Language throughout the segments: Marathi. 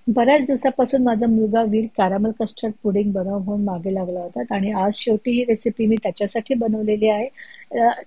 बऱ्याच दिवसापासून माझा मुलगा वीर कॅरमल कस्टर्ड पुडिंग बनव म्हणून मागे लागला होता आणि आज शेवटी ही रेसिपी मी त्याच्यासाठी बनवलेली आहे.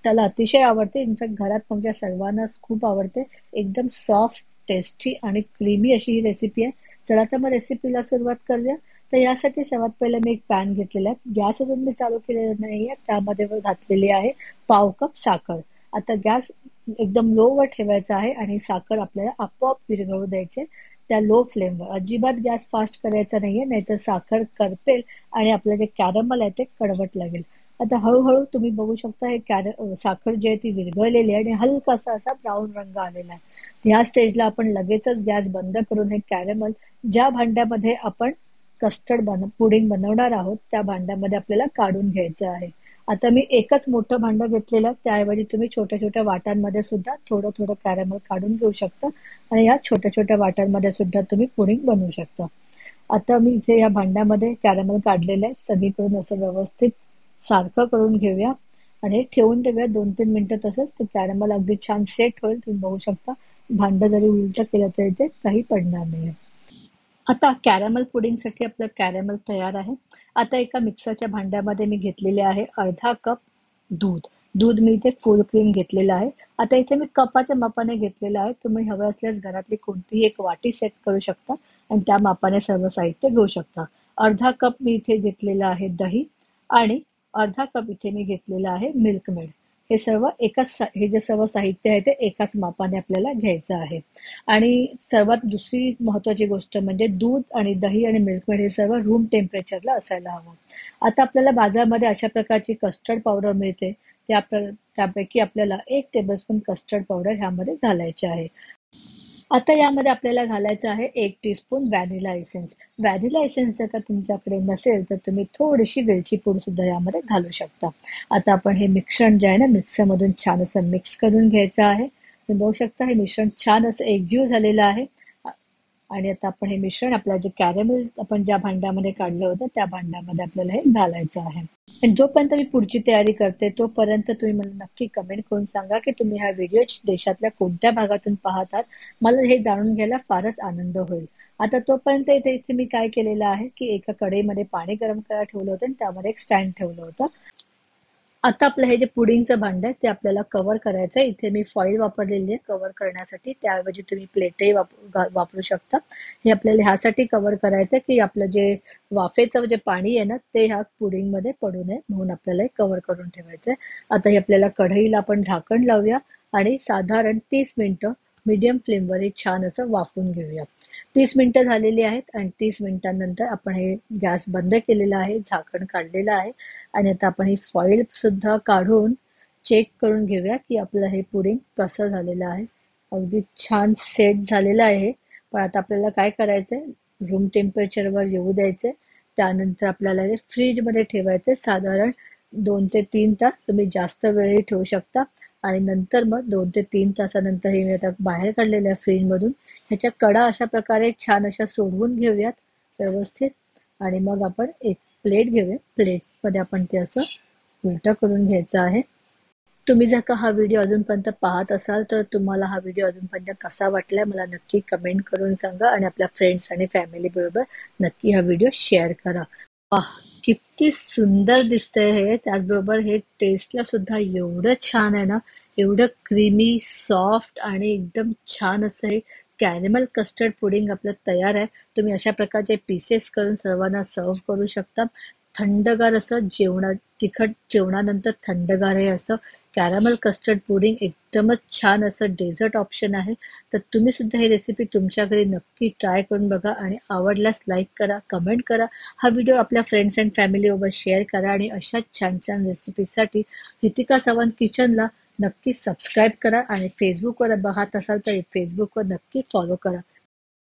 त्याला अतिशय आवडते. इनफॅक्ट घरात आमच्या सर्वांनाच खूप आवडते. एकदम सॉफ्ट, टेस्टी आणि क्रीमी अशी ही रेसिपी आहे. चला तर मग रेसिपीला सुरुवात करूया. तर यासाठी सर्वात पहिलं मी एक पॅन घेतलेला आहे. गॅस अजून मी चालू केलेला नाहीये. त्यामध्ये घातलेली आहे पाव कप साखर. आता गॅस एकदम लोवर ठेवायचा आहे आणि साखर आपल्याला आपोआप विरघळू द्यायची त्या लो फ्लेमवर. अजिबात गॅस फास्ट करायचा नाहीये, नाहीतर साखर करपेल आणि आपलं जे कॅरमल आहे ते कडवट लागेल. आता हळूहळू तुम्ही बघू शकता हे साखर जी आहे ती विरघळलेली आहे आणि हलकासा असा ब्राऊन रंग आलेला आहे. ह्या स्टेजला आपण लगेचच गॅस बंद करून हे कॅरमल ज्या भांड्यामध्ये आपण पुडिंग बनवणार आहोत त्या भांड्यामध्ये आपल्याला काढून घ्यायचं आहे. आता मी एकच मोठं भांडं घेतलेलं आहे. त्याऐवजी तुम्ही छोट्या-छोट्या वाटांमध्ये सुद्धा थोडं-थोडं कॅरमल काढून घेऊ शकता आणि या छोट्या-छोट्या वाटांमध्ये सुद्धा तुम्ही पुडिंग बनवू शकता. आता मी इथे या भांड्यामध्ये कॅरमल काढलेलं आहे. सगळीकडून असं व्यवस्थित सारखं करून घेऊया आणि हे ठेवून देऊया 2-3 मिनिटं तसंच. ते कॅरमल अगदी छान सेट होईल. तुम्ही बघू शकता. भांडं जरी उलटं केलं तरी ते काही पडणार नाहीये. आता कॅरमल पुडिंगसाठी आपलं कॅरमल तयार आहे. आता एका मिक्सरच्या भांड्यामध्ये मी घेतलेले आहे अर्धा कप दूध. दूध मी इथे फुल क्रीम घेतलेलं आहे. आता इथे मी कपाच्या मापाने घेतलेलं आहे. तुम्ही हवं असल्यास घरातली कोणतीही एक वाटी सेट करू शकता आणि त्या मापाने सर्व साहित्य घेऊ शकता. अर्धा कप मी इथे घेतलेलं आहे दही आणि अर्धा कप इथे मी घेतलेलं आहे मिल्क मेड. हे सर्व हे जे सर्व साहित्य आहे ते एकाच मापाने आपल्याला घ्यायचं आहे. आणि सर्वात दुसरी महत्त्वाची गोष्ट म्हणजे दूध आणि दही आणि मिल्क मेड हे सर्व रूम टेम्परेचरला असायला हवं. आता आपल्याला बाजारामध्ये अशा प्रकारची कस्टर्ड पावडर मिळते. त्यापैकी आपल्याला 1 टेबलस्पून कस्टर्ड पावडर ह्यामध्ये घालायची आहे. आता यामध्ये आपल्याला घालायचं आहे 1 teaspoon vanilla essence. Vanilla essence जर का तुमच्याकडे नसेल तर तुम्ही थोडीशी वेलची पूड सुद्धा यामध्ये घालू शकता. आता आपण हे मिश्रण जे आहे ना मिक्सरमधून छान असं मिक्स करून घ्यायचं आहे. तुम्ही बघू शकता हे मिश्रण छान असं एकजीव झालेलं आहे. आणि आता आपण हे मिश्रण आपलं जे कॅरमेल आपण ज्या भांड्यामध्ये काढलं होतं त्या भांड्यामध्ये आपल्याला हे घालायचं आहे. आणि जोपर्यंत मी पुढची तयारी करते तोपर्यंत तुम्ही मला नक्की कमेंट करून सांगा की तुम्ही हा व्हिडिओ देशातल्या कोणत्या भागातून पाहतात. मला हे जाणून घ्यायला फारच आनंद होईल. आता तोपर्यंत इथे इथे मी काय केलेलं आहे की एका कढईमध्ये पाणी गरम करायला ठेवलं होतं आणि त्यामध्ये एक स्टँड ठेवलं होतं. आता आपलं हे जे पुडिंगचं भांडं आहे ते आपल्याला कव्हर करायचं आहे. इथे मी फॉईल वापरलेली आहे कव्हर करण्यासाठी. त्याऐवजी तुम्ही प्लेटही वापरू शकता. हे आपल्याला ह्यासाठी कव्हर करायचं आहे, की आपलं जे वाफेचं जे पाणी आहे ना, ते ह्या पुडिंगमध्ये पडू नये म्हणून आपल्याला हे कव्हर करून ठेवायचं आहे. आता हे आपल्याला कढईला आपण झाकण लावूया आणि साधारण 30 मिनिटं मीडियम फ्लेमवर हे छान असं वाफवून घेऊया. 30 मिनिटं झालेली आहेत आणि 30 मिनिटांनंतर आपण हे गॅस बंद केलेला आहे, झाकण काढलेलं आहे आणि आता आपण ही फॉईल सुद्धा काढून चेक करून घेऊया की आपलं हे पुडिंग कसं झालेलं आहे. अगदी छान सेट झालेलं आहे. पण आता आपल्याला काय करायचंय रूम टेम्परेचरवर येऊ द्यायचंय. त्यानंतर आपल्याला हे फ्रीजमध्ये ठेवायचंय साधारण 2 ते 3 तास. तुम्ही जास्त वेळही ठेवू शकता आणि नंतर मग 2 ते 3 तासानंतर हे मी आता बाहेर काढलेलं आहे फ्रीजमधून. ह्याच्या कडा अशा प्रकारे छान अशा सोडवून घेऊयात व्यवस्थित आणि मग आपण एक प्लेट घेऊया. प्लेटमध्ये आपण ते असं उलटं करून घ्यायचं आहे. तुम्ही जर का हा व्हिडिओ अजूनपर्यंत पाहत असाल तर तुम्हाला हा व्हिडिओ अजूनपर्यंत कसा वाटलाय मला नक्की कमेंट करून सांगा आणि आपल्या फ्रेंड्स आणि फॅमिली बरोबर नक्की हा व्हिडिओ शेअर करा. वाह! किती सुंदर दिसतंय हे. त्याचबरोबर हे टेस्टला सुद्धा एवढं छान आहे ना, एवढं क्रीमी, सॉफ्ट आणि एकदम छान असं हे कॅरमेल कस्टर्ड पुडिंग आपलं तयार आहे. तुम्ही अशा प्रकारचे पीसेस करून सर्वांना सर्व्ह करू शकता. थंडगार असं तिखट जेवणानंतर थंडगार हे असं कॅरमेल कस्टर्ड पुडिंग एकदमच छान असं डेझर्ट ऑप्शन आहे. तर तुम्ही सुद्धा ही रेसिपी तुमच्या घरी नक्की ट्राय करून बघा आणि आवडल्यास लाईक करा, कमेंट करा. हा व्हिडिओ आपल्या फ्रेंड्स अँड फॅमिलीबरोबर शेअर करा आणि अशाच छान छान रेसिपीसाठी रितिका सावंत किचनला नक्की सबस्क्राईब करा आणि फेसबुकवर पाहत असाल तर फेसबुकवर नक्की फॉलो करा.